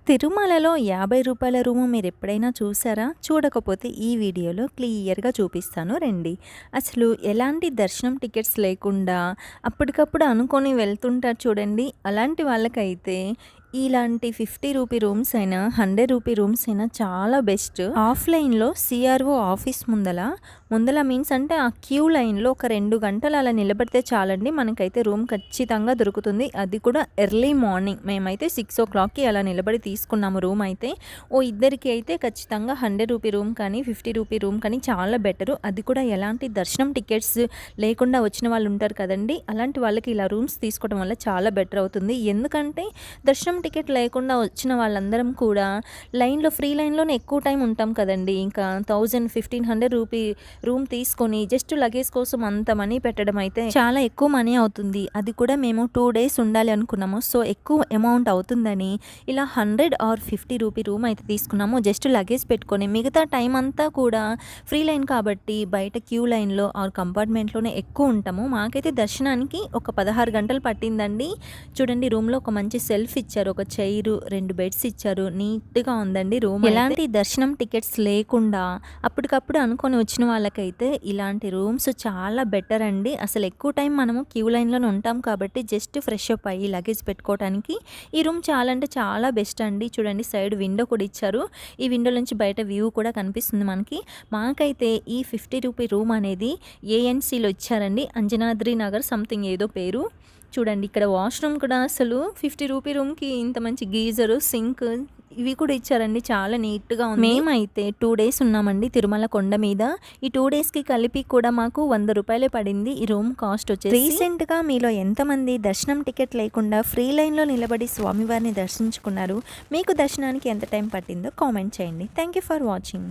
తిరుమలలో రూ. 50 రూము మీరెప్పుడైనా చూసారా? చూడకపోతే ఈ వీడియోలో క్లియర్‌గా చూపిస్తాను రండి. అసలు ఎలాంటి దర్శనం టికెట్స్ లేకుండా అప్పటికప్పుడు అనుకోని వెళ్తుంటారు చూడండి. అలాంటి వాళ్ళకైతే ఇలాంటి రూ. 50 రూమ్స్ అయినా, రూ. 100 రూమ్స్ అయినా చాలా బెస్ట్. ఆఫ్‌లైన్‌లో సిఆర్‌ఓ ఆఫీస్ ముందల మీన్స్ అంటే ఆ క్యూ లైన్‌లో ఒక 2 గంటలు అలా నిలబడితే చాలండి. మనకైతే రూమ్ ఖచ్చితంగా దొరుకుతుంది. అది కూడా ఎర్లీ మార్నింగ్. మేమైతే 6:00కి అలా నిలబడి తీసుకున్నాము రూమ్ అయితే. ఇద్దరికి అయితే ఖచ్చితంగా రూ. 100 రూమ్ కానీ, రూ. 50 రూమ్ కానీ చాలా బెటరు. అది కూడా ఎలాంటి దర్శనం టికెట్స్ లేకుండా వచ్చిన వాళ్ళు ఉంటారు కదండీ! అలాంటి వాళ్ళకి ఇలా రూమ్స్ తీసుకోవడం వల్ల చాలా బెటర్ అవుతుంది. ఎందుకంటే దర్శనం టికెట్ లేకుండా వచ్చిన వాళ్ళందరం కూడా లైన్‌లో ఫ్రీ లైన్‌లోనే ఎక్కువ టైం ఉంటాం కదండీ! ఇంకా 1,500 రూపీ రూమ్ తీసుకొని జస్ట్ లగేజ్ కోసం అంత మనీ పెట్టడం అయితే చాలా ఎక్కువ మనీ అవుతుంది. అది కూడా మేము 2 డేస్ ఉండాలి అనుకున్నాము. సో, ఎక్కువ అమౌంట్ అవుతుందని ఇలా 100 ఆర్ రూ. 50 రూమ్ అయితే తీసుకున్నాము. జస్ట్ లగేజ్ పెట్టుకొని మిగతా టైం అంతా కూడా ఫ్రీ లైన్ కాబట్టి బయట క్యూ లైన్‌లో ఆర్ కంపార్ట్మెంట్‌లోనే ఎక్కువ ఉంటాము. మాకైతే దర్శనానికి ఒక 16 గంటలు పట్టిందండి. చూడండి రూమ్‌లో ఒక మంచి సెల్ఫ్ ఇచ్చారు. ఒక చైరు, 2 బెడ్స్ ఇచ్చారు. నీట్‌గా ఉందండి రూమ్. ఎలాంటి దర్శనం టికెట్స్ లేకుండా అప్పటికప్పుడు అనుకొని వచ్చిన వాళ్ళకైతే ఇలాంటి రూమ్స్ చాలా బెటర్ అండి. అసలు ఎక్కువ టైం మనము క్యూ లైన్‌లోనే ఉంటాం కాబట్టి జస్ట్ ఫ్రెష్ అప్ అయ్యి లగేజ్ పెట్టుకోవడానికి ఈ రూమ్ చాలా అంటే చాలా బెస్ట్ అండి. చూడండి సైడ్ విండో కూడా ఇచ్చారు. ఈ విండో నుంచి బయట వ్యూ కూడా కనిపిస్తుంది మనకి. మాకైతే ఈ రూ. 50 రూమ్ అనేది ఏఎన్సీలో ఇచ్చారండి. అంజనాద్రి నగర్ సంథింగ్ ఏదో పేరు. చూడండి ఇక్కడ వాష్‌రూమ్ కూడా అసలు రూ. 50 రూమ్‌కి ఇంత మంచి గీజరు, సింక్ ఇవి కూడా ఇచ్చారండి. చాలా నీట్‌గా ఉంది. మేమైతే 2 డేస్ ఉన్నామండి తిరుమల కొండ మీద. ఈ 2 డేస్‌కి కలిపి కూడా మాకు రూ. 100 పడింది ఈ రూమ్ కాస్ట్ వచ్చేసి. రీసెంట్‌గా మీలో ఎంతమంది దర్శనం టికెట్ లేకుండా ఫ్రీ లైన్‌లో నిలబడి స్వామివారిని దర్శించుకున్నారు? మీకు దర్శనానికి ఎంత టైం పట్టిందో కామెంట్ చేయండి. Thank you for watching.